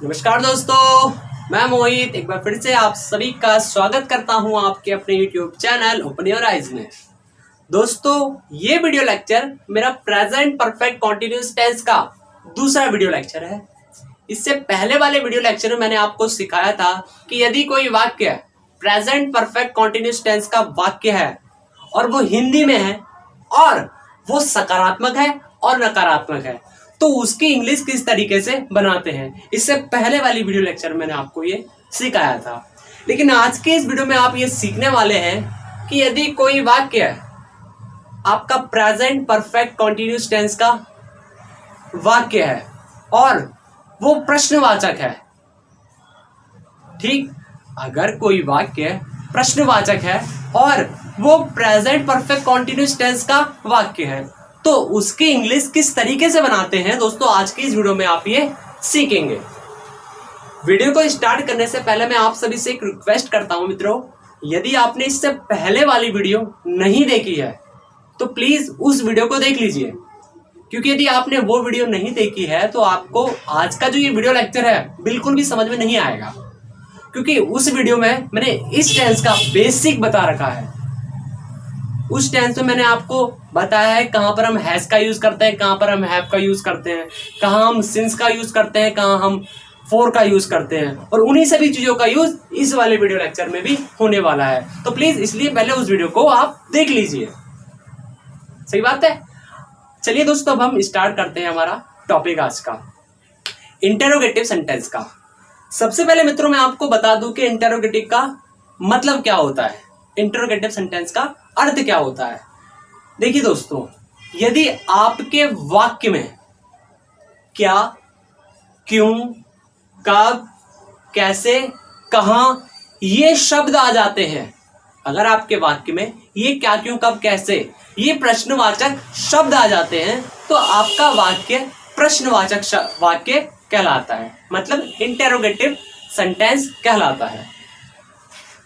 नमस्कार दोस्तों, मैं मोहित एक बार फिर से आप सभी का स्वागत करता हूं आपके अपने YouTube channel open your eyes में। दोस्तों, ये वीडियो लेक्चर मेरा प्रेजेंट परफेक्ट कॉन्टिन्यूअस टेंस का दूसरा वीडियो लेक्चर है। इससे पहले वाले वीडियो लेक्चर में मैंने आपको सिखाया था कि यदि कोई वाक्य प्रेजेंट परफेक्ट कॉन्टिन्यूअस टेंस का वाक्य है और वो हिंदी में है और वो सकारात्मक है और नकारात्मक है तो उसकी इंग्लिश किस तरीके से बनाते हैं। इससे पहले वाली वीडियो लेक्चर में मैंने आपको ये सिखाया था। लेकिन आज के इस वीडियो में आप ये सीखने वाले हैं कि यदि कोई वाक्य आपका प्रेजेंट परफेक्ट कॉन्टिन्यूअस टेंस का वाक्य है और वो प्रश्नवाचक है, ठीक, अगर कोई वाक्य प्रश्नवाचक है और वो प्रेजेंट परफेक्ट कॉन्टिन्यूअस टेंस का वाक्य है तो उसकी इंग्लिश किस तरीके से बनाते हैं दोस्तों, आज की इस वीडियो में आप ये सीखेंगे। वीडियो को स्टार्ट करने से पहले मैं आप सभी से एक रिक्वेस्ट करता हूं मित्रों, यदि आपने इससे पहले वाली वीडियो नहीं देखी है तो प्लीज उस वीडियो को देख लीजिए, क्योंकि यदि आपने वो वीडियो नहीं देखी है तो आपको आज का जो ये वीडियो लेक्चर है बिल्कुल भी समझ में नहीं आएगा, क्योंकि उस वीडियो में मैंने इस टेंस का बेसिक बता रखा है। उस टेंस में मैंने आपको बताया है कहां पर हम हैज का यूज करते हैं, कहां पर हम हैव का यूज करते हैं, कहां हम सिंस का यूज करते हैं, कहां हम फॉर का यूज करते हैं, और उन्हीं सभी चीजों का यूज इस वाले वीडियो लेक्चर में भी होने वाला है। तो प्लीज इसलिए पहले उस वीडियो को आप देख लीजिए। सही बात है। चलिए दोस्तों, अब हम स्टार्ट करते हैं हमारा टॉपिक आज का, इंटेरोगेटिव सेंटेंस का। सबसे पहले मित्रों मैं आपको बता दूं कि इंटेरोगेटिव का मतलब क्या होता है, इंटेरोगेटिव सेंटेंस का अर्थ क्या होता है। देखिए दोस्तों, यदि आपके वाक्य में क्या, क्यों, कब, कैसे, कहां ये शब्द आ जाते हैं, अगर आपके वाक्य में ये क्या, क्यों, कब, कैसे ये प्रश्नवाचक शब्द आ जाते हैं तो आपका वाक्य प्रश्नवाचक वाक्य कहलाता है, मतलब इंटेरोगेटिव सेंटेंस कहलाता है।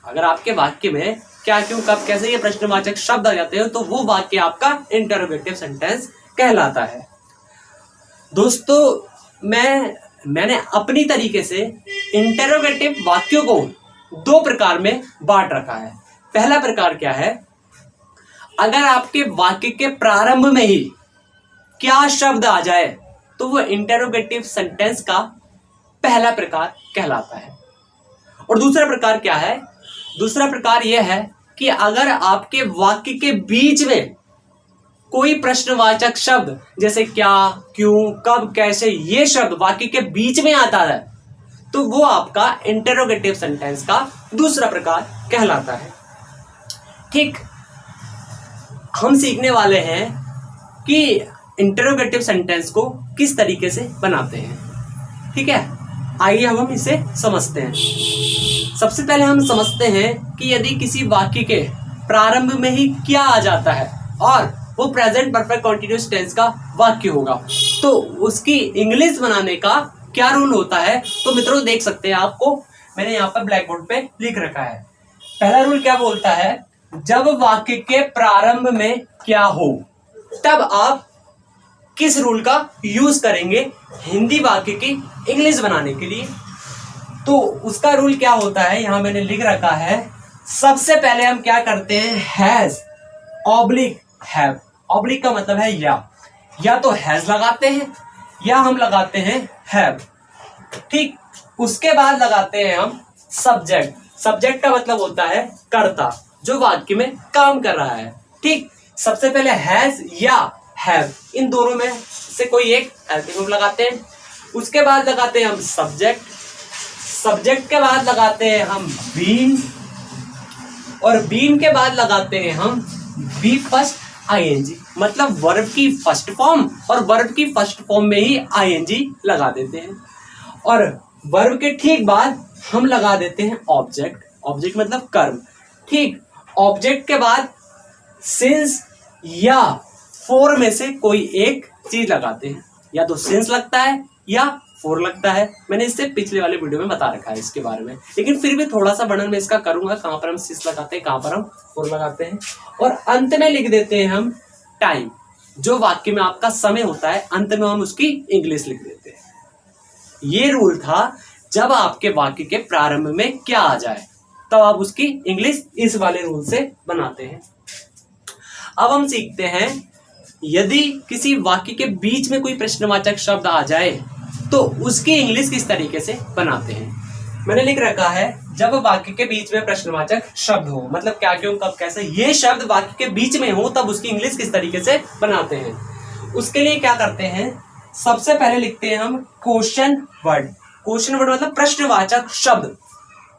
अगर आपके वाक्य में क्या, क्यों, कब, कैसे ये प्रश्नवाचक शब्द आ जाते हैं तो वो वाक्य आपका इंटेरोगेटिव सेंटेंस कहलाता है। दोस्तों, मैंने अपनी तरीके से इंटेरोगेटिव वाक्यों को दो प्रकार में बांट रखा है। पहला प्रकार क्या है, अगर आपके वाक्य के प्रारंभ में ही क्या शब्द आ जाए तो वो इंटेरोगेटिव सेंटेंस का पहला प्रकार कहलाता है। और दूसरा प्रकार क्या है, दूसरा प्रकार यह है कि अगर आपके वाक्य के बीच में कोई प्रश्नवाचक शब्द जैसे क्या, क्यों, कब, कैसे ये शब्द वाक्य के बीच में आता है तो वो आपका इंटेरोगेटिव सेंटेंस का दूसरा प्रकार कहलाता है। ठीक, हम सीखने वाले हैं कि इंटेरोगेटिव सेंटेंस को किस तरीके से बनाते हैं। ठीक है, आइए हम इसे समझते हैं। सबसे पहले हम समझते हैं कि यदि किसी वाक्य के प्रारंभ में ही क्या आ जाता है और वो प्रेजेंट परफेक्ट कॉन्टिन्यूअस टेंस का वाक्य होगा तो उसकी इंग्लिश बनाने का क्या रूल होता है। तो मित्रों देख सकते हैं, आपको मैंने यहाँ पर ब्लैक बोर्ड पे लिख रखा है। पहला रूल क्या बोलता है, जब वाक्य के प्रारंभ में क्या हो तब आप किस रूल का यूज करेंगे हिंदी वाक्य की इंग्लिश बनाने के लिए। तो उसका रूल क्या होता है, यहां मैंने लिख रखा है। सबसे पहले हम क्या करते हैं, हैज ऑब्लिक हैव। ऑब्लिक का मतलब है या तो हैज लगाते हैं या हम लगाते हैं हैव। ठीक, उसके बाद लगाते हैं हम सब्जेक्ट। सब्जेक्ट का मतलब होता है कर्ता जो वाक्य में काम कर रहा है। ठीक, सबसे पहले हैज या हैव, इन दोनों में से कोई एक एडजेक्टिव लगाते हैं। उसके बाद लगाते हैं हम सब्जेक्ट। सब्जेक्ट के बाद लगाते हैं हम बीन, और बीन के बाद लगाते हैं हम बी फर्स्ट आईएनजी, मतलब वर्ब की फर्स्ट फॉर्म, और वर्ब की फर्स्ट फॉर्म में ही आईएनजी लगा देते हैं। और वर्ब के ठीक बाद हम लगा देते हैं ऑब्जेक्ट। ऑब्जेक्ट मतलब कर्म। ठीक, ऑब्जेक्ट के बाद सिंस या फोर में से कोई एक चीज लगाते हैं, या तो सिंस लगता है या फोर लगता है। मैंने इससे पिछले वाले वीडियो में बता रखा है इसके बारे में, लेकिन फिर भी थोड़ा सा वर्णन में इसका करूंगा, कहां पर हम सिंस लगाते हैं, कहां पर हम फोर लगाते हैं। और अंत में लिख देते हैं हम टाइम, जो वाक्य में आपका समय होता है, अंत में हम उसकी इंग्लिश लिख देते हैं। ये रूल था जब आपके वाक्य के प्रारंभ में क्या आ जाए तब आप उसकी इंग्लिश इस वाले रूल से बनाते हैं। अब हम सीखते हैं यदि किसी वाक्य के बीच में कोई प्रश्नवाचक शब्द आ जाए तो उसकी इंग्लिश किस तरीके से बनाते हैं। मैंने लिख रखा है जब वाक्य के बीच में प्रश्नवाचक शब्द हो, मतलब क्या, क्यों, कब, कैसे, ये शब्द वाक्य के बीच में हो तब उसकी इंग्लिश किस तरीके से बनाते हैं। उसके लिए क्या करते हैं, सबसे पहले लिखते हैं हम क्वेश्चन वर्ड। क्वेश्चन वर्ड मतलब प्रश्नवाचक शब्द,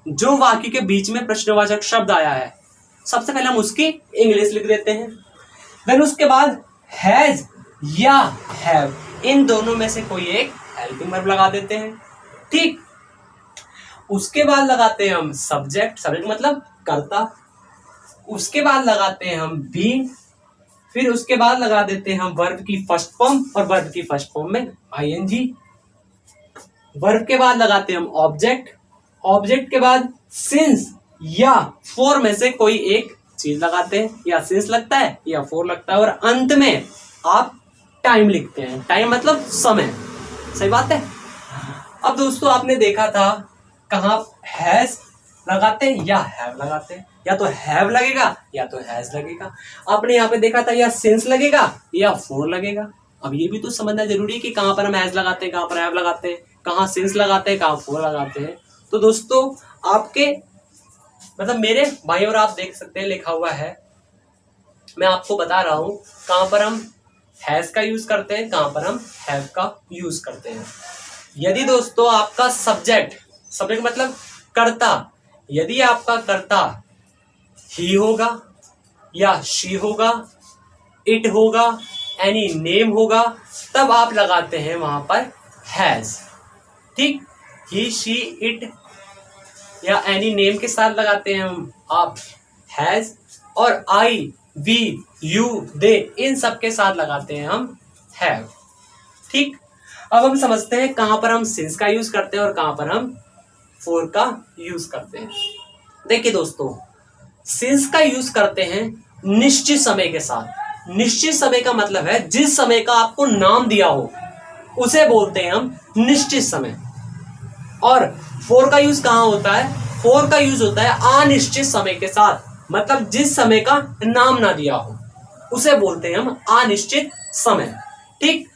जो वाक्य के बीच में प्रश्नवाचक शब्द आया है सबसे पहले हम उसकी इंग्लिश लिख देते हैं। देन उसके बाद हैज या हैव, इन दोनों में से कोई एक हेल्पिंग वर्ब लगा देते हैं। ठीक, उसके बाद लगाते हैं हम सब्जेक्ट, सब्जेक्ट मतलब कर्ता। उसके बाद लगाते हैं हम बीइंग, फिर उसके बाद लगा देते हैं हम वर्ब की फर्स्ट फॉर्म, और वर्ब की फर्स्ट फॉर्म में आईएनजी। वर्ब के बाद लगाते हैं हम ऑब्जेक्ट, ऑब्जेक्ट के बाद सिंस या फोर में से कोई एक चीज लगाते हैं, या सिंस लगता है या फोर लगता है, और अंत में आप टाइम लिखते हैं। टाइम मतलब समय, सही बात है। अब दोस्तों आपने देखा था कहाँ हैज लगाते हैं या हैव लगाते हैं, या तो हैव लगेगा या तो हैज लगेगा। आपने यहाँ पे देखा था या सिंस लगेगा या फोर लगेगा। अब ये भी तो समझना जरूरी है कि कहाँ पर हम हैज लगाते हैं, कहाँ पर हैव लगाते हैं, कहाँ सिंस लगाते हैं, कहाँ फोर लगाते हैं। तो दोस्तों आपके मतलब मेरे भाई और आप देख सकते हैं लिखा हुआ है, मैं आपको बता रहा हूं कहां पर हम हैज का यूज करते हैं, कहां पर हम हैव का यूज करते हैं। यदि दोस्तों आपका सब्जेक्ट, सब्जेक्ट मतलब कर्ता, यदि आपका कर्ता ही होगा या शी होगा, इट होगा, एनी नेम होगा, तब आप लगाते हैं वहां पर हैज। ठीक, ही, शी, इट या एनी नेम के साथ लगाते हैं हम आप हैज, और आई, वी, यू, दे, इन सब के साथ लगाते हैं हम हैव। ठीक, अब हम समझते हैं कहां पर हम सिंस का यूज करते हैं और कहां पर हम फोर का यूज करते हैं। देखिए दोस्तों, सिंस का यूज करते हैं निश्चित समय के साथ। निश्चित समय का मतलब है जिस समय का आपको नाम दिया हो उसे बोलते हैं हम निश्चित समय। और फोर का यूज कहां होता है, फोर का यूज होता है अनिश्चित समय के साथ, मतलब जिस समय का नाम ना दिया हो उसे बोलते हैं हम अनिश्चित समय। ठीक,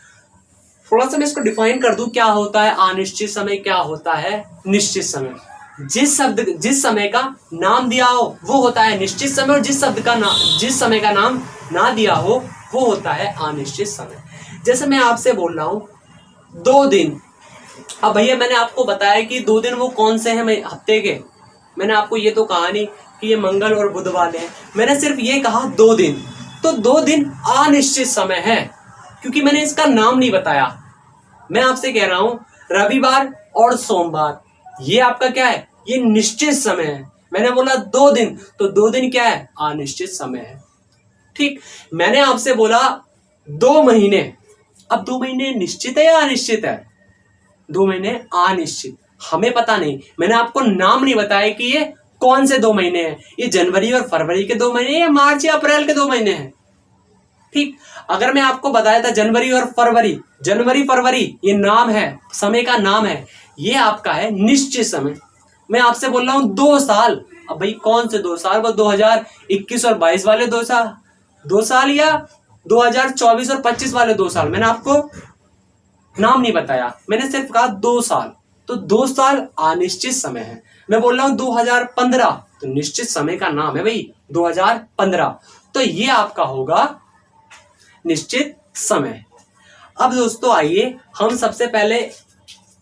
थोड़ा सा मैं इसको डिफाइन कर दूं, क्या होता है अनिश्चित समय, क्या होता है निश्चित समय। जिस समय का नाम दिया हो वो होता है निश्चित समय, और जिस समय का नाम ना दिया हो वो होता है अनिश्चित समय। जैसे मैं आपसे बोल रहा हूं 2 दिन, अब भैया मैंने आपको बताया कि 2 दिन वो कौन से हैं हफ्ते के, मैंने आपको ये तो कहा नहीं कि ये मंगल और बुधवार है, मैंने सिर्फ ये कहा 2 दिन। तो 2 दिन अनिश्चित समय है क्योंकि मैंने इसका नाम नहीं बताया। मैं आपसे कह रहा हूं रविवार और सोमवार, ये आपका क्या है, ये निश्चित समय है। मैंने बोला 2 दिन, तो 2 दिन क्या है, अनिश्चित समय है। ठीक, मैंने आपसे बोला 2 महीने, अब 2 महीने निश्चित है या अनिश्चित है, 2 महीने अनिश्चित, हमें पता नहीं। मैंने आपको नाम नहीं बताया कि ये कौन से 2 महीने हैं, ये जनवरी और फरवरी के 2 महीने या मार्च या अप्रैल के 2 महीने हैं। ठीक, अगर मैं आपको बताया था जनवरी और फरवरी, जनवरी फरवरी ये नाम है, समय का नाम है, ये आपका है निश्चित समय। मैं आपसे बोल रहा हूं 2 साल, अब भाई कौन से 2 साल, वो 2021 और 22 वाले 2 साल या 2024 और 25 वाले 2 साल, मैंने आपको नाम नहीं बताया, मैंने सिर्फ कहा 2 साल। तो 2 साल अनिश्चित समय है। मैं बोल रहा हूं 2015, तो निश्चित समय का नाम है भाई 2015, तो ये आपका होगा निश्चित समय। अब दोस्तों आइए हम सबसे पहले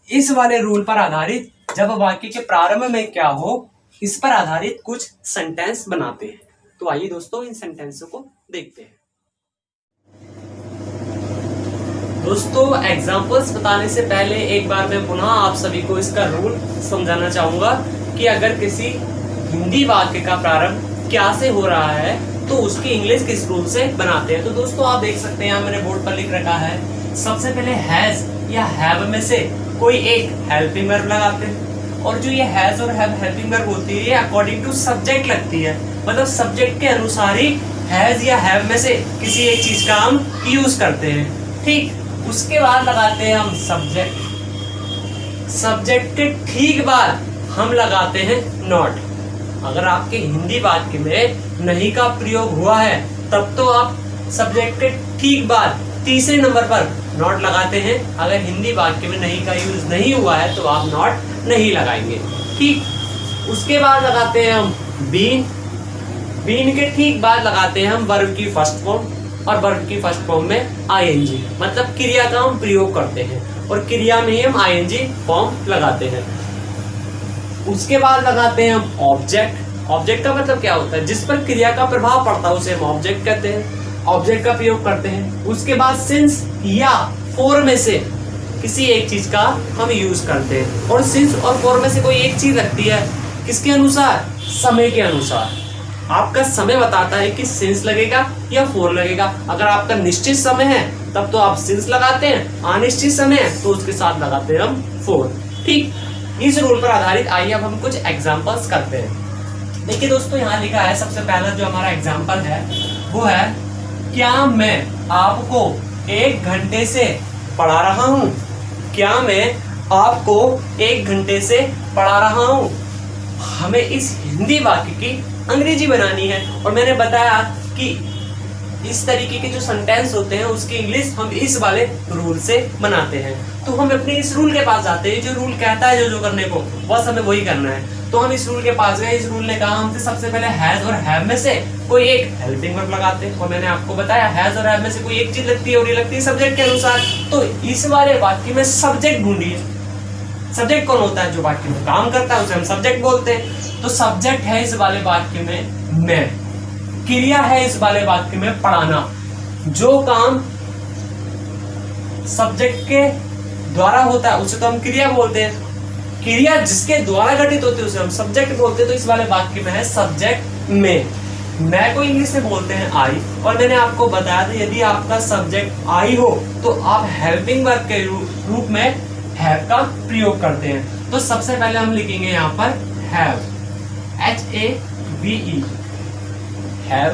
इस वाले रूल पर आधारित, जब वाक्य के प्रारंभ में क्या हो, इस पर आधारित कुछ सेंटेंस बनाते हैं। तो आइए दोस्तों इन सेंटेंसों को देखते हैं। दोस्तों एग्जाम्पल्स बताने से पहले एक बार मैं पुनः आप सभी को इसका रूल समझाना चाहूंगा कि अगर किसी हिंदी वाक्य का प्रारंभ क्या से हो रहा है तो उसकी इंग्लिश किस रूल से बनाते हैं। तो दोस्तों आप देख सकते हैं, मैंने बोर्ड पर लिख रखा है, सबसे पहले हैज या हैव में से कोई एक हेल्पिंग वर्ब लगाते हैं, और जो ये हैज और हैव हेल्पिंग वर्ब होती है ये अकॉर्डिंग टू सब्जेक्ट लगती है, मतलब सब्जेक्ट के अनुसार ही हैज या हैव में से किसी एक चीज का हम यूज करते हैं। ठीक, उसके बाद लगाते हैं हम सब्जेक्ट, सब्जेक्ट के ठीक बाद हम लगाते हैं नॉट। अगर आपके हिंदी वाक्य में नहीं का प्रयोग हुआ है तब तो आप सब्जेक्ट के ठीक बाद तीसरे नंबर पर नॉट लगाते हैं। अगर हिंदी वाक्य में नहीं का यूज नहीं हुआ है तो आप नॉट नहीं लगाएंगे। ठीक, उसके बाद लगाते हैं हम बीन। बीन के ठीक बाद लगाते हैं हम वर्ब की फर्स्ट फॉर्म, और वर्ब की फर्स्ट फॉर्म में आईएनजी, मतलब क्रिया का हम प्रयोग करते हैं और क्रिया में ही हम आईएनजी फॉर्म लगाते हैं। उसके बाद लगाते हैं हम ऑब्जेक्ट। ऑब्जेक्ट का मतलब क्या होता है? जिस पर क्रिया का प्रभाव पड़ता है उसे हम ऑब्जेक्ट कहते हैं, ऑब्जेक्ट का प्रयोग करते हैं। उसके बाद सिंस या फॉर में से किसी एक चीज का हम यूज करते हैं, और सिंस और फॉर में से कोई एक चीज लगती है, किसके अनुसार? समय के अनुसार। आपका समय बताता है कि सिंस लगेगा या फॉर लगेगा। अगर आपका निश्चित समय है तब तो आप सिंस लगाते हैं, अनिश्चित समय है तो उसके साथ लगाते हैं हम फॉर। ठीक, इस रूल पर आधारित आइए अब हम कुछ एग्जांपल्स करते हैं। देखिए दोस्तों, यहाँ लिखा है सबसे पहला जो हमारा एग्जांपल है वो है, क्या मैं आपको 1 घंटे से पढ़ा रहा हूँ? क्या मैं आपको 1 घंटे से पढ़ा रहा हूँ? हमें इस हिंदी वाक्य की अंग्रेजी बनानी है, और मैंने बताया कि इस तरीके के जो सेंटेंस होते हैं उसकी इंग्लिश हम इस वाले रूल से बनाते हैं। तो हम अपने इस रूल के पास जाते हैं, जो रूल कहता है जो करने को बस हमें वही करना है। तो हम इस रूल के पास गए। इस रूल ने कहा हमसे सबसे पहले हैज और हैव में से कोई एक हेल्पिंग वर्ब लगाते हैं, और मैंने आपको बताया हैज और हैव में से कोई एक चीज लगती है और ये लगती है सब्जेक्ट के अनुसार। तो इस वाले वाक्य में सब्जेक्ट ढूंढिए। सब्जेक्ट कौन होता है? जो वाक्य में काम करता है उसे हम सब्जेक्ट बोलते हैं। तो सब्जेक्ट है इस वाले वाक्य में मैं, क्रिया है इस वाले वाक्य में पढ़ाना। जो काम सब्जेक्ट के द्वारा होता है उसे तो हम क्रिया बोलते हैं, क्रिया जिसके द्वारा घटित होती है उसे हम सब्जेक्ट बोलते हैं। तो इस वाले वाक्य में है सब्जेक्ट में। मैं को इंग्लिश में बोलते हैं आई, और मैंने आपको बताया था यदि आपका सब्जेक्ट आई हो तो आप हेल्पिंग वर्ब के रूप में हैव का प्रयोग करते हैं। तो सबसे पहले हम लिखेंगे यहाँ पर हैव, HAVE, हैव।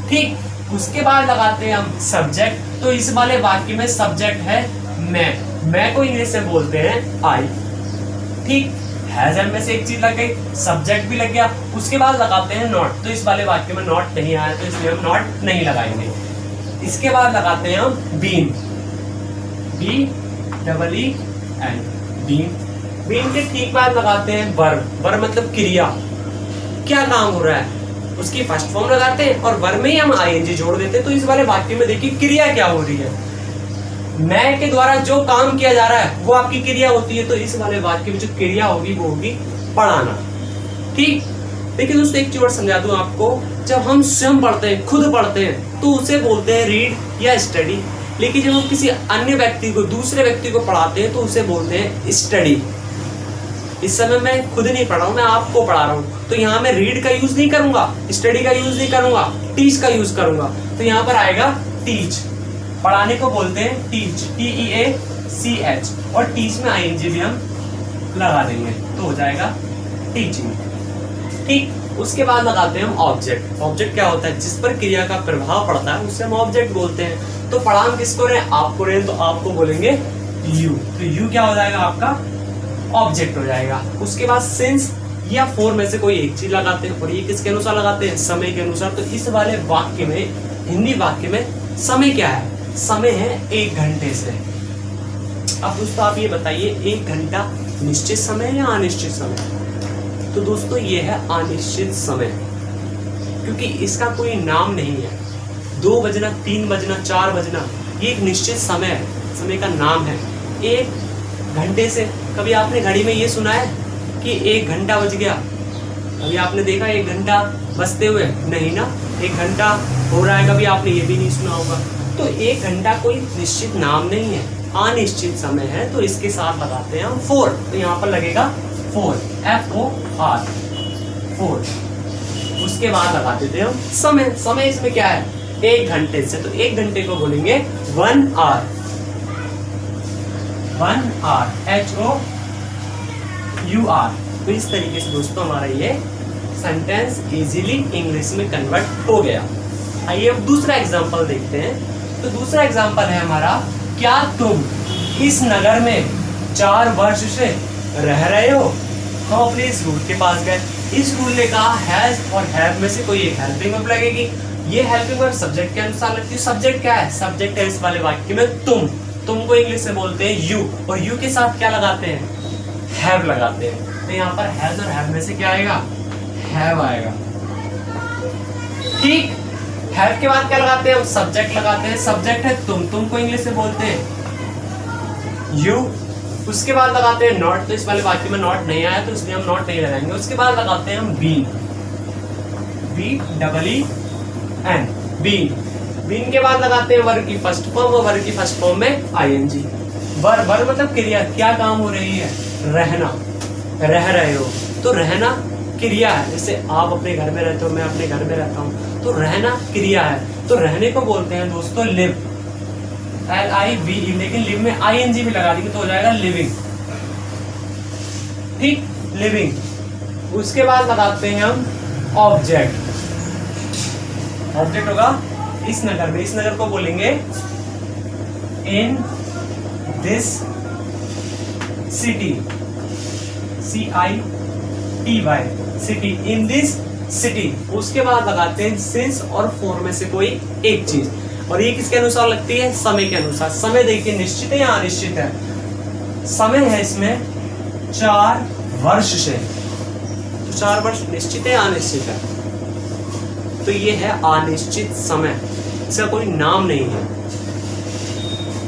ठीक, उसके बाद लगाते हैं हम सब्जेक्ट। तो इस वाले वाक्य में सब्जेक्ट है मैं को इंग्लिश में बोलते हैं आई। ठीक, हैज में से एक चीज लग गई, सब्जेक्ट भी लग गया। उसके बाद लगाते हैं नॉट। तो इस वाले वाक्य में नॉट नहीं आया तो इसलिए हम नॉट नहीं लगाएंगे। इसके बाद लगाते हैं हम बीन, BEEN, बीन। बीन के ठीक बाद लगाते हैं वर्ब। वर्ब मतलब क्रिया, क्या काम हो रहा है उसकी फर्स्ट फॉर्म लगाते हैं और वर्ब में ही हम आईएनजी जोड़ देते हैं। तो इस वाले वाक्य में देखिए क्रिया क्या हो रही है, मैं के द्वारा जो काम किया जा रहा है वो आपकी क्रिया होती है। तो इस वाले वाक्य में जो क्रिया होगी वो होगी पढ़ाना। ठीक, देखिए दोस्तों एक चीज और समझा दूं आपको, जब हम स्वयं पढ़ते हैं, खुद पढ़ते हैं तो उसे बोलते हैं रीड या स्टडी। लेकिन जब हम किसी अन्य व्यक्ति को, दूसरे व्यक्ति को पढ़ाते हैं तो उसे बोलते हैं स्टडी। इस समय मैं खुद नहीं पढ़ रहा हूँ, मैं आपको पढ़ा रहा हूँ, तो यहाँ मैं रीड का यूज नहीं करूंगा, स्टडी का यूज नहीं करूंगा, टीच का यूज करूंगा। तो यहाँ पर आएगा टीच। पढ़ाने को बोलते हैं टीच, TEACH, और टीच में आईएनजी भी हम लगा देंगे तो हो जाएगा टीचिंग। ठीक, उसके बाद लगाते हैं हम ऑब्जेक्ट। ऑब्जेक्ट क्या होता है? जिस पर क्रिया का प्रभाव पड़ता है उसे हम ऑब्जेक्ट बोलते हैं। तो पढ़ा हम किसको रहे? आपको रहे, तो आपको बोलेंगे यू। तो यू क्या हो जाएगा? आपका ऑब्जेक्ट हो जाएगा। उसके बाद सिंस या फॉर में से कोई एक चीज लगाते हैं, और ये किसके अनुसार लगाते हैं? समय के अनुसार। तो इस वाले वाक्य में, हिंदी वाक्य में समय क्या है? समय है 1 घंटे से। अब दोस्तों आप ये बताइए 1 घंटा निश्चित समय है या अनिश्चित समय? तो दोस्तों ये है अनिश्चित समय, क्योंकि इसका कोई नाम नहीं है। 2 बजना, 3 बजना, 4 बजना, ये एक निश्चित समय है, समय का नाम है। 1 घंटे से कभी आपने घड़ी में ये सुना है कि 1 घंटा बज गया? कभी आपने देखा 1 घंटा बजते हुए? नहीं ना, 1 घंटा हो रहा है, कभी आपने ये भी नहीं सुना होगा। तो 1 घंटा कोई निश्चित नाम नहीं है, अनिश्चित समय है। तो इसके साथ लगाते हैं हम फॉर। तो यहाँ पर लगेगा फॉर, FOR, फॉर। उसके बाद लगा देते हैं हम समय। समय इसमें क्या है? 1 घंटे से। तो 1 घंटे को बोलेंगे 1 hour, 1 hour, HOUR। तो इस तरीके से दोस्तों हमारा ये सेंटेंस इजीली इंग्लिश में कन्वर्ट हो गया। आइए अब दूसरा एग्जांपल देखते हैं। तो दूसरा एग्जांपल है हमारा, क्या तुम इस नगर में 4 वर्ष से रह रहे हो। हम अपने इस रूल के पास गए, इस रूल ने कहा हैज और हैव में से कोई एक हेल्पिंग वर्ब लगेगी। ये हेल्पिंग वर्ब सब्जेक्ट के अनुसार लगती है। सब्जेक्ट क्या है? सब्जेक्ट है इस वाले वाक्य में तुम को इंग्लिश में बोलते हैं यू, और यू के साथ क्या लगाते हैं? हैव लगाते हैं। तो यहाँ पर हैज और हैव में से क्या आएगा? हैव आएगा। ठीक, हैव के बाद क्या लगाते हैं? हम सब्जेक्ट लगाते हैं। सब्जेक्ट है तुम को इंग्लिश में बोलते हैं यू। उसके बाद लगाते हैं नॉट, तो इस वाले वाक्य में नॉट नहीं आया तो इसलिए हम नॉट नहीं लगाएंगे। उसके बाद लगाते हैं हम बीन, BEEN, बीन के बाद लगाते हैं वर्ब की फर्स्ट फॉर्म, और वर्ब की फर्स्ट फॉर्म में ING। वर्ब मतलब क्रिया, क्या काम हो रही है? रहना, रह रहे हो। तो रहना क्रिया है, जैसे आप अपने घर में रहते हो, मैं अपने घर में रहता हूँ, तो रहना क्रिया है। तो रहने को बोलते हैं दोस्तों लिव, LIVE, लेकिन लिव में ING भी लगा देंगे तो हो जाएगा लिविंग। ठीक, लिविंग। उसके बाद लगाते हैं हम ऑब्जेक्ट। ऑब्जेक्ट होगा इस नगर में, इस नगर को बोलेंगे in this city, CITY, city, in this city. उसके बाद लगाते हैं सिंस और फॉर में से कोई एक चीज, और ये किसके अनुसार लगती है? समय के अनुसार। समय देखिए निश्चित है या अनिश्चित है? समय है इसमें 4 वर्ष से, तो 4 वर्ष निश्चित है या अनिश्चित है? तो ये है अनिश्चित समय, इसका कोई नाम नहीं है।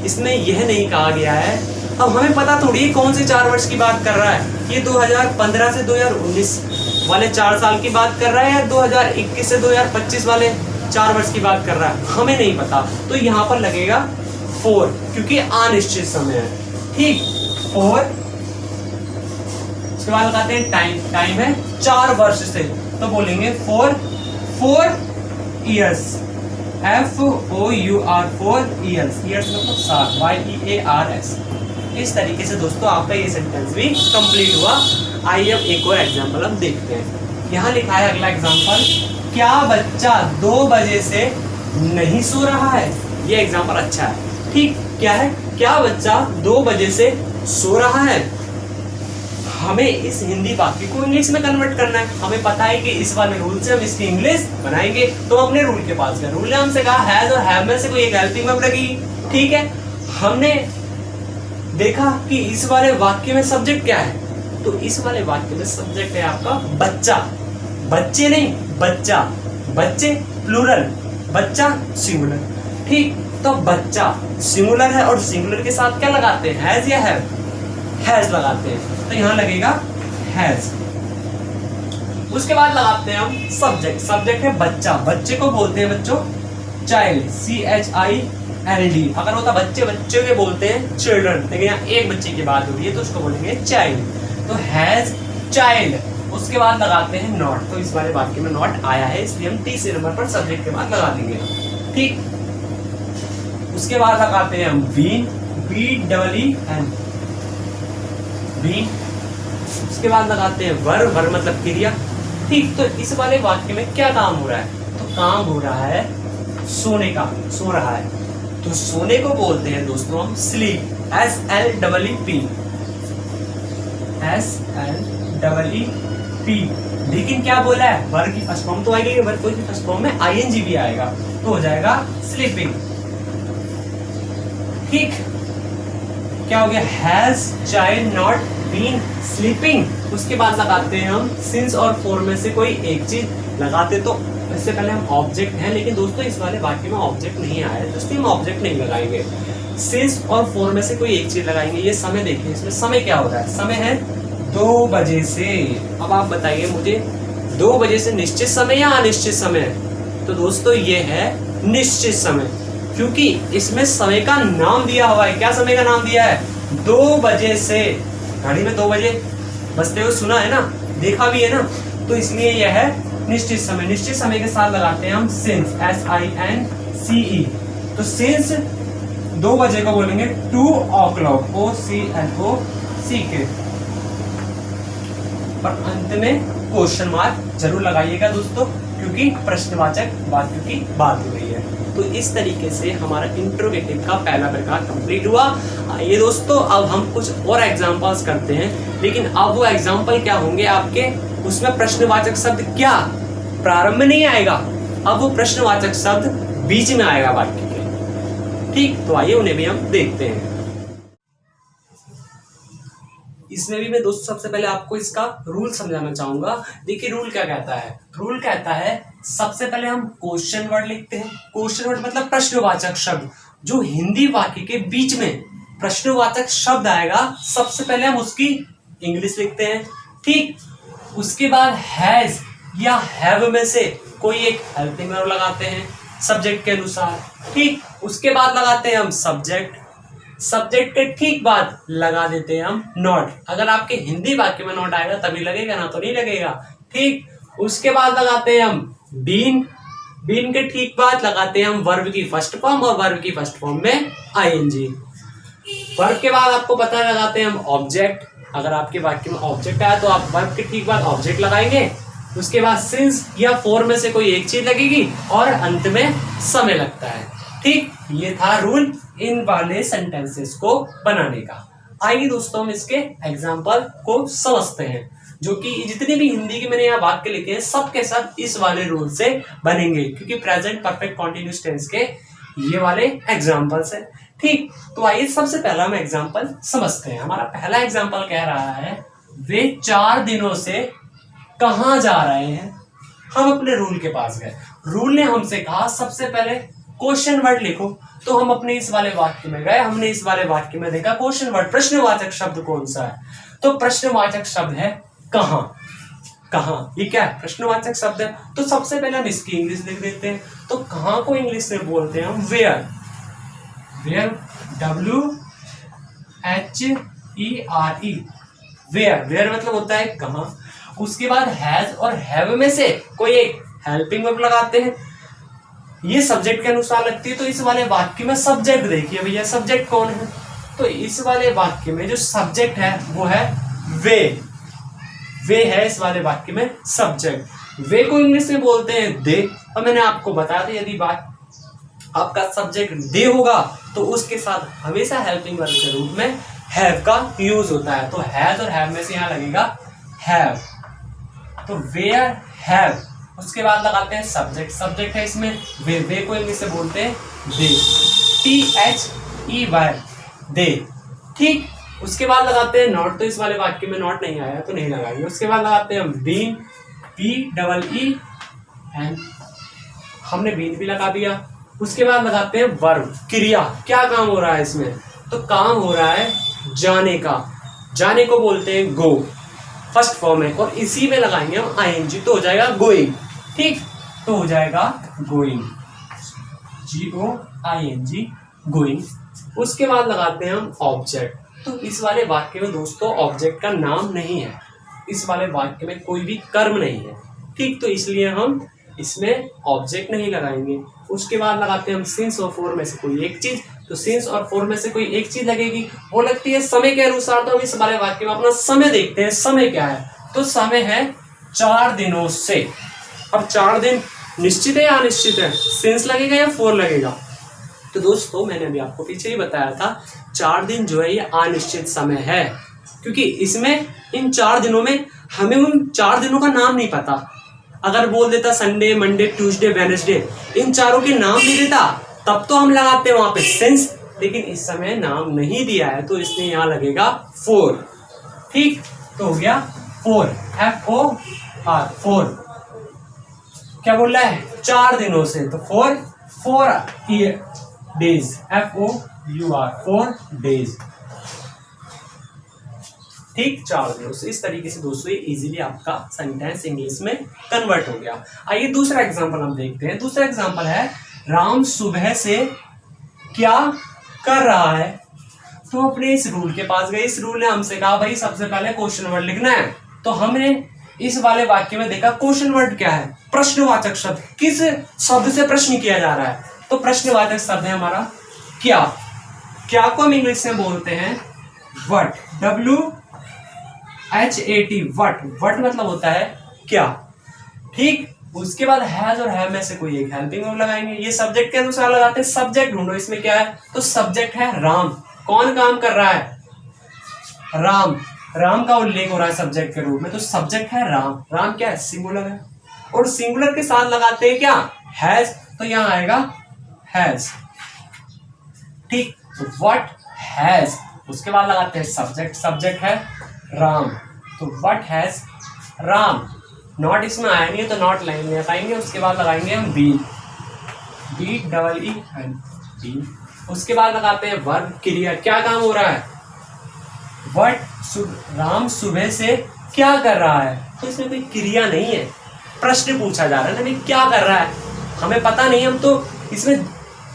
इसमें यह नहीं कहा गया है। अब हमें पता थोड़ी है कौन से 4 वर्ष की बात कर रहा है। ये 2015 से 2019 वाले 4 साल की बात कर रहा है, या 2021 से 2025 वाले 4 वर्ष की बात कर रहा है, हमें नहीं पता। तो यहाँ पर लगेगा 4, क्योंकि अनिश्चित समय है। ठीक, 4। उसके बाद लगाते हैं टाइम, टाइम है 4 वर्ष से, तो बोलेंगे 4 years, FOUR, 4 years, years मतलब साल, YEARS। इस तरीके से दोस्तों आपका ये सेंटेंस भी कंप्लीट हुआ। आइए अब एक और एग्जांपल हम देखते हैं। यहाँ लिखा है अगला एग्जांपल, क्या बच्चा 2 बजे से नहीं सो रहा है? ये एग्जांपल अच्छा है। ठीक, क्या है? क्या बच्चा 2 बजे से सो रहा है? हमें इस हिंदी वाक्य को इंग्लिश में कन्वर्ट करना है। हमें पता है कि इस वाले रूल से हम इसकी इंग्लिश बनाएंगे, तो अपने रूल के पास गए। रूल ने हमसे कहा हैज और हैव में से कोई एक हेल्पिंग वर्ब लगेगी। ठीक है, हमने देखा कि इस वाले वाक्य में सब्जेक्ट क्या है, तो इस वाले वाक्य में सब्जेक्ट है आपका बच्चा। बच्चे नहीं, बच्चा। बच्चे प्लूरल, बच्चा सिंगुलर। ठीक, तो बच्चा सिंगुलर है, और सिंगुलर के साथ क्या लगाते हैं? हैज या हैव? हैज लगाते हैं, तो यहां लगेगा हैज। उसके बाद लगाते हैं हम सब्जेक्ट। सब्जेक्ट है बच्चा, बच्चे को बोलते हैं बच्चों चाइल्ड, CHILD। अगर होता बच्चे, बच्चे के बोलते हैं चिल्ड्रन, लेकिन यहाँ एक बच्चे की बात हो रही है तो उसको बोलेंगे चाइल्ड। तो हैज चाइल्ड। उसके बाद लगाते हैं नॉट, तो इस वाले वाक्य में नॉट आया है, इसलिए हम तीसरे नंबर पर सब्जेक्ट के बाद लगा देंगे। ठीक, उसके बाद लगाते हैं हम बीन, BEEN, बीन। उसके बाद लगाते हैं वर्ब, वर्ब मतलब क्रिया। ठीक, तो इस वाले वाक्य में क्या काम हो रहा है? तो काम हो रहा है सोने का, सो रहा है। तो सोने को बोलते हैं दोस्तों हम स्लीप, SLEEP, SLEEP। लेकिन क्या बोला है? वर्ब की फर्स्ट फॉर्म तो आएगी, वर्ब की फर्स्ट फॉर्म में ING भी आएगा, तो हो जाएगा स्लीपिंग। ठीक, क्या हो गया? Has child not been sleeping. उसके बाद लगाते हैं हम सिंस और फॉर में से कोई एक चीज लगाते, तो इससे पहले हम ऑब्जेक्ट हैं, लेकिन दोस्तों इस वाले वाक्य में ऑब्जेक्ट नहीं आया है, दोस्तों हम ऑब्जेक्ट नहीं लगाएंगे। सिंस और फॉर में से कोई एक चीज लगाएंगे। ये समय देखिए, इसमें समय क्या हो रहा है? समय है 2 बजे से। अब आप बताइए मुझे, 2 बजे से निश्चित समय या अनिश्चित समय? तो दोस्तों ये है निश्चित समय, क्योंकि इसमें समय का नाम दिया हुआ है। क्या समय का नाम दिया है? 2 बजे से। घड़ी में 2 बजे बजते हुए सुना है ना, देखा भी है ना, तो इसलिए यह है निश्चित समय। निश्चित समय के साथ लगाते हैं हम सिंस, SINCE। तो सिंस 2 बजे को बोलेंगे 2 o'clock, OCLOCK। पर अंत में क्वेश्चन मार्क जरूर लगाइएगा दोस्तों, क्योंकि प्रश्नवाचक वाक्यों की बात हो रही है। तो इस तरीके से हमारा इंट्रोगेटिव का पहला प्रकार कंप्लीट हुआ। ये दोस्तों अब हम कुछ और एग्जांपल्स करते हैं, लेकिन अब वो एग्जांपल क्या होंगे आपके, उसमें प्रश्नवाचक शब्द क्या प्रारंभ में नहीं आएगा, अब वो प्रश्नवाचक शब्द बीच में आएगा वाक्य के। ठीक, तो आइए उन्हें भी हम देखते हैं। इसमें भी मैं दोस्तों सबसे पहले आपको इसका रूल समझाना चाहूंगा। देखिए रूल क्या कहता है, रूल कहता है सबसे पहले हम क्वेश्चन वर्ड लिखते हैं। क्वेश्चन वर्ड मतलब प्रश्नवाचक शब्द, जो हिंदी वाक्य के बीच में प्रश्नवाचक शब्द आएगा सबसे पहले हम उसकी इंग्लिश लिखते हैं। ठीक, उसके बाद हैज या हैव में से कोई एक हेल्पिंग वर्ब लगाते हैं सब्जेक्ट के अनुसार। ठीक, उसके बाद लगाते हैं हम सब्जेक्ट, सब्जेक्ट के ठीक बाद लगा देते हैं हम नॉट। अगर आपके हिंदी वाक्य में नॉट आएगा तभी लगेगा, ना तो नहीं लगेगा। ठीक, उसके बाद लगाते हैं हम बीन, बीन के ठीक बाद लगाते हैं हम वर्ब की फर्स्ट फॉर्म, और वर्ब की फर्स्ट फॉर्म में आईएनजी। वर्ब के बाद आपको पता है लगाते हैं हम ऑब्जेक्ट। अगर आपके वाक्य में ऑब्जेक्ट आया तो आप वर्ब के ठीक बाद ऑब्जेक्ट लगाएंगे। उसके बाद सिंस या फॉर में से कोई एक चीज लगेगी और अंत में समय लगता है। ठीक, ये था रूल इन वाले सेंटेंसेस को बनाने का। आइए दोस्तों हम इसके एग्जाम्पल को समझते हैं, जो कि जितने भी हिंदी के मैंने यहाँ वाक्य लिखे हैं सबके सब इस वाले रूल से बनेंगे, क्योंकि प्रेजेंट परफेक्ट कॉन्टिन्यूअस टेंस के ये वाले एग्जाम्पल्स हैं। ठीक, तो आइए सबसे पहला हम एग्जाम्पल समझते हैं। हमारा पहला एग्जाम्पल कह रहा है वे 4 दिनों से कहाँ जा रहे हैं। हम अपने रूल के पास गए, रूल ने हमसे कहा सबसे पहले क्वेश्चन वर्ड लिखो, तो हम अपने इस वाले वाक्य में गए। हमने इस वाले वाक्य में देखा क्वेश्चन वर्ड प्रश्नवाचक शब्द कौन सा है, तो प्रश्नवाचक शब्द है कहाँ। कहाँ ये क्या है, प्रश्नवाचक शब्द है, तो सबसे पहले हम इसकी इंग्लिश लिख देते हैं। तो कहाँ को इंग्लिश में बोलते हैं हम where, where WHERE, where, where मतलब होता है कहाँ। उसके बाद हैज और हैव में से कोई एक हेल्पिंग वर्ब लगाते हैं, ये सब्जेक्ट के अनुसार लगती है। तो इस वाले वाक्य में सब्जेक्ट देखिए भैया, सब्जेक्ट कौन है, तो इस वाले वाक्य में जो सब्जेक्ट है वो है वे, वे है इस वाले वाक्य में सब्जेक्ट। वे को इंग्लिश में बोलते हैं दे, और मैंने आपको बताया था यदि बात आपका सब्जेक्ट दे होगा तो उसके साथ हमेशा हेल्पिंग वर्ब के रूप में हैव का यूज होता है। तो हैज और हैव में से यहाँ लगेगा हैव, तो वेयर हैव। उसके बाद लगाते हैं सब्जेक्ट, सब्जेक्ट है इसमें वे, वे को इंग्लिश से बोलते हैं दे, THEY दे। ठीक, उसके बाद लगाते हैं नॉट, तो इस वाले वाक्य में नॉट नहीं आया तो नहीं लगाएंगे। उसके बाद लगाते हैं हम बीन, BEEN, हमने बीन भी लगा दिया। उसके बाद लगाते हैं वर्ब, क्रिया, क्या काम हो रहा है इसमें, तो काम हो रहा है जाने का, जाने को बोलते हैं गो, फर्स्ट फॉर्म है, और इसी में लगाएंगे हम ING, तो हो जाएगा गोइंग। ठीक, तो हो जाएगा गोइंग, GOING, गोइंग। उसके बाद लगाते हैं हम ऑब्जेक्ट, तो इस वाले वाक्य में दोस्तों ऑब्जेक्ट का नाम नहीं है, इस वाले वाक्य में कोई भी कर्म नहीं है। ठीक, तो इसलिए हम इसमें ऑब्जेक्ट नहीं लगाएंगे। उसके बाद लगाते हैं हम सिंस और फॉर में से कोई एक चीज, तो सिंस और फॉर में से कोई एक चीज लगेगी, वो लगती है समय के अनुसार। तो हम इस वाले वाक्य में अपना समय देखते हैं, समय क्या है, तो समय है 4 दिनों से। अब 4 दिन निश्चित है या अनिश्चित है, सिंस लगेगा या फॉर लगेगा, तो दोस्तों मैंने अभी आपको पीछे ही बताया था 4 दिन जो है ये अनिश्चित समय है, क्योंकि इसमें इन 4 दिनों में हमें उन 4 दिनों का नाम नहीं पता। अगर बोल देता संडे, मंडे, ट्यूसडे, वेडनेसडे, इन चारों के नाम नहीं देता तब तो हम लगाते हैं वहां पे सिंस, लेकिन इस समय नाम नहीं दिया है तो इसलिए यहाँ लगेगा फॉर। ठीक, तो हो गया फॉर, FOR, फॉर। क्या बोल रहा है, 4 दिनों से, तो फॉर 4 डेज, FOUR, 4 डेज। ठीक, 4 दिनों से। इस तरीके से दोस्तों ये इजीली आपका सेंटेंस इंग्लिश में कन्वर्ट हो गया। आइए दूसरा एग्जांपल हम देखते हैं। दूसरा एग्जांपल है राम सुबह से क्या कर रहा है। तो अपने इस रूल के पास गए, इस रूल ने हमसे कहा भाई सबसे पहले क्वेश्चन वर्ड लिखना है। तो हमने इस वाले वाक्य में देखा क्वेश्चन वर्ड क्या है, प्रश्नवाचक शब्द, किस शब्द से प्रश्न किया जा रहा है, तो प्रश्नवाचक शब्द है हमारा क्या। क्या को हम इंग्लिश में बोलते हैं व्हाट, WHAT, व्हाट, व्हाट मतलब होता है क्या। ठीक, उसके बाद हैज और हैव में से कोई एक हेल्पिंग वर्ब लगाएंगे। ये सब्जेक्ट के अनुसार लगाते हैं। सब्जेक्ट ढूंढो, इसमें क्या है, तो सब्जेक्ट है राम। कौन काम कर रहा है, राम। राम का उल्लेख हो रहा है सब्जेक्ट के रूप में, तो सब्जेक्ट है राम। राम क्या है, सिंगुलर है। और सिंगुलर के साथ लगाते हैं क्या, हैज, तो यहां आएगा हैज। ठीक, तो व्हाट हैज, उसके बाद लगाते हैं सब्जेक्ट। सब्जेक्ट है राम, तो व्हाट हैज राम। नॉट इसमें आया नहीं है तो नॉट लाइन लगाएंगे। उसके बाद लगाएंगे हम bean, B double E N, bean. उसके बाद लगाते हैं वर्ब, क्रिया। क्या काम हो रहा है, व्हाट, राम सुबह से क्या कर रहा है, तो इसमें कोई क्रिया नहीं है, प्रश्न पूछा जा रहा है ना, भाई क्या कर रहा है, हमें पता नहीं, हम तो इसमें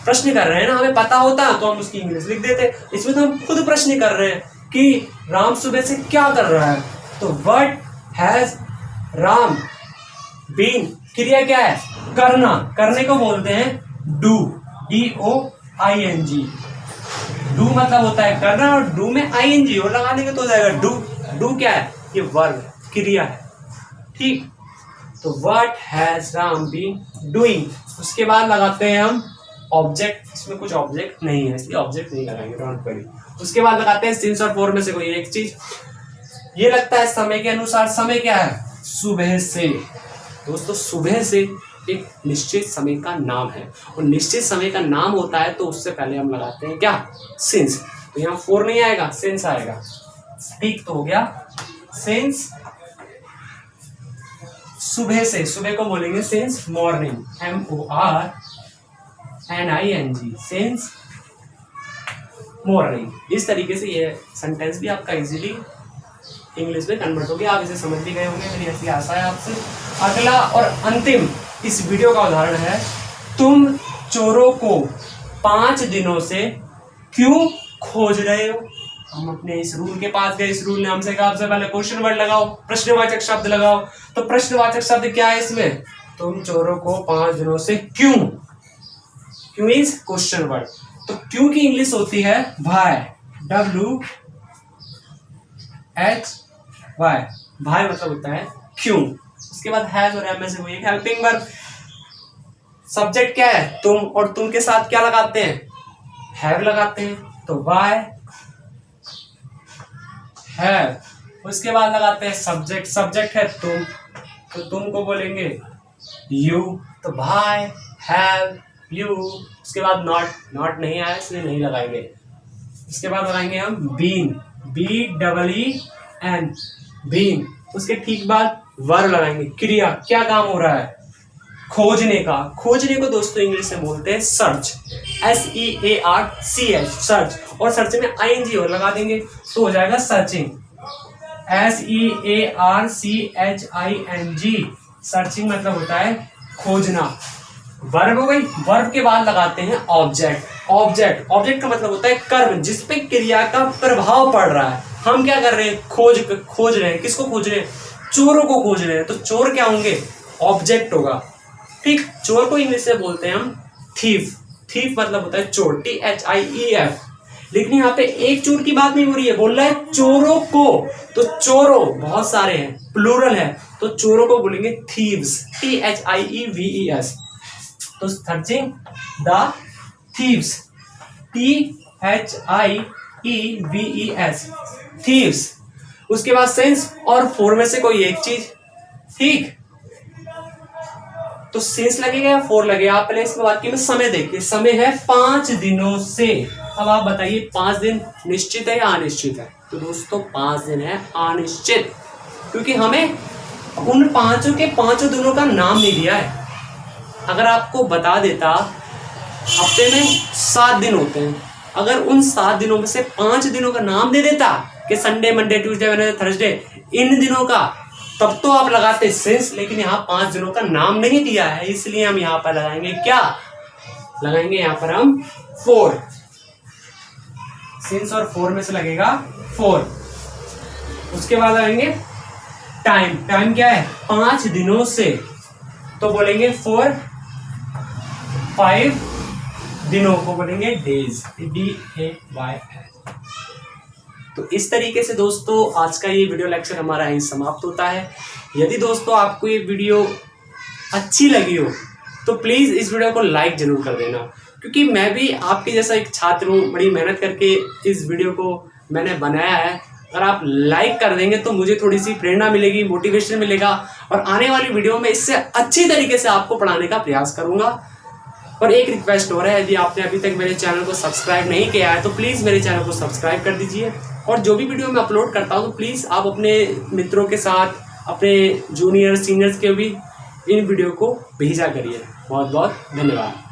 प्रश्न कर रहे हैं ना। हमें पता होता तो हम उसकी इंग्लिश लिख देते, इसमें तो हम खुद प्रश्न कर रहे हैं कि राम सुबह से क्या कर रहा है। तो व्हाट हैज राम बीन, क्रिया क्या है, करना। करने को बोलते हैं डू, DOING। डू मतलब होता है करना, और डू में ING और लगा देंगे तो हो जाएगा डू। डू क्या है, ये वर्ब, क्रिया है। ठीक, तो what has Ram been doing. उसके बाद लगाते हैं हम ऑब्जेक्ट। इसमें कुछ ऑब्जेक्ट नहीं है इसलिए ऑब्जेक्ट नहीं लगाएंगे, डोंट वरी। उसके बाद लगाते हैं सिंस और फॉर में से कोई एक चीज। ये लगता है समय के अनुसार। समय क्या है, सुबह से। दोस्तों सुबह से एक निश्चित समय का नाम है, और निश्चित समय का नाम होता है तो उससे पहले हम लगाते हैं क्या, सिंस। तो यहाँ फॉर नहीं आएगा, सिंस आएगा। ठीक, तो हो गया सिंस सुबह से। सुबह को बोलेंगे since morning, MORNING, since morning. इस तरीके से ये सेंटेंस भी आपका इजीली इंग्लिश में कन्वर्ट हो गया। आप इसे समझ भी गए होंगे, मेरी ऐसी आशा है आपसे। अगला और अंतिम इस वीडियो का उदाहरण है, तुम चोरों को 5 दिनों से क्यों खोज रहे हो। हम अपने इस रूल के पास गए, इस रूल ने हमसे कहा सबसे पहले क्वेश्चन वर्ड लगाओ, प्रश्नवाचक शब्द लगाओ। तो प्रश्नवाचक शब्द क्या है इसमें, तुम चोरों को 5 दिनों से क्यों। क्यों इज क्वेश्चन वर्ड। तो क्यों की इंग्लिश होती है व्हाई, WHY। व्हाई मतलब होता है क्यों। उसके बाद हैज और हैव में से कोई एक हेल्पिंग वर्ब। सब्जेक्ट क्या है, तुम, और तुम के साथ क्या लगाते हैं, हैव लगाते हैं, तो व्हाई हैव। उसके बाद लगाते हैं सब्जेक्ट। सब्जेक्ट है तुम, तो तुम को बोलेंगे यू, तो व्हाई हैव यू। उसके बाद नॉट, नॉट नहीं आया इसलिए नहीं लगाएंगे। उसके बाद लगाएंगे हम बीन, BEEN, बीन। उसके ठीक बाद वर्ब लगाएंगे, क्रिया। क्या काम हो रहा है, खोजने का। खोजने को दोस्तों इंग्लिश में बोलते हैं सर्च, SEARCH, सर्च। और सर्च में ING और लगा देंगे तो हो जाएगा सर्चिंग, SEARCHING। सर्चिंग मतलब होता है खोजना। वर्ब हो गई। वर्ब के बाद लगाते हैं ऑब्जेक्ट। ऑब्जेक्ट, ऑब्जेक्ट का मतलब होता है कर्म, जिसपे क्रिया का प्रभाव पड़ रहा है। हम क्या कर रहे हैं, खोज रहे हैं। किसको खोज रहे हैं, चोरों को खोज रहे हैं। तो चोर क्या होंगे, ऑब्जेक्ट होगा। ठीक, चोर को इंग्लिश में बोलते हैं हम थीफ। थीफ मतलब होता है चोर, THIEF। लेकिन यहाँ पे एक चोर की बात नहीं हो रही है, बोल रहा है चोरों को। तो चोरों बहुत सारे हैं, प्लूरल है, तो चोरों को बोलेंगे थीव्स, THIEVES। तो searching the thieves, THIEVES, thieves. उसके बाद सेंस और फॉर में से कोई एक चीज। ठीक, तो सेंस लगेगा या फॉर लगेगा। आप पहले इस वाक्य में समय देखिए। समय है 5 दिनों से। अब आप बताइए 5 दिन निश्चित है या अनिश्चित है। तो दोस्तों 5 दिन है अनिश्चित, क्योंकि हमें उन 5 के 5 दिनों का नाम नहीं दिया है। अगर आपको बता देता हफ्ते में 7 दिन होते हैं, अगर उन 7 दिनों में से 5 दिनों का नाम दे देता कि Sunday, Monday, Tuesday, Wednesday, Thursday, इन दिनों का, तब तो आप लगाते सेंस। लेकिन यहाँ 5 दिनों का नाम नहीं दिया है, इसलिए हम यहाँ पर लगाएंगे क्या, लगाएंगे यहाँ पर हम फॉर। सिंस और फॉर में से लगेगा फॉर। उसके बाद लगाएंगे टाइम। टाइम क्या है, 5 दिनों से, तो बोलेंगे फॉर 5 दिनों को बोलेंगे डेज, DAY। तो इस तरीके से दोस्तों आज का ये वीडियो लेक्चर हमारा यहीं समाप्त होता है। यदि दोस्तों आपको ये वीडियो अच्छी लगी हो तो प्लीज़ इस वीडियो को लाइक ज़रूर कर देना, क्योंकि मैं भी आपके जैसा एक छात्र हूँ, बड़ी मेहनत करके इस वीडियो को मैंने बनाया है। अगर आप लाइक कर देंगे तो मुझे थोड़ी सी प्रेरणा मिलेगी, मोटिवेशन मिलेगा, और आने वाली वीडियो में इससे अच्छी तरीके से आपको पढ़ाने का प्रयास करूँगा। और एक रिक्वेस्ट हो रहा है, यदि आपने अभी तक मेरे चैनल को सब्सक्राइब नहीं किया है तो प्लीज़ मेरे चैनल को सब्सक्राइब कर दीजिए, और जो भी वीडियो मैं अपलोड करता हूँ तो प्लीज़ आप अपने मित्रों के साथ, अपने जूनियर सीनियर्स के भी इन वीडियो को भेजा करिए। बहुत बहुत धन्यवाद।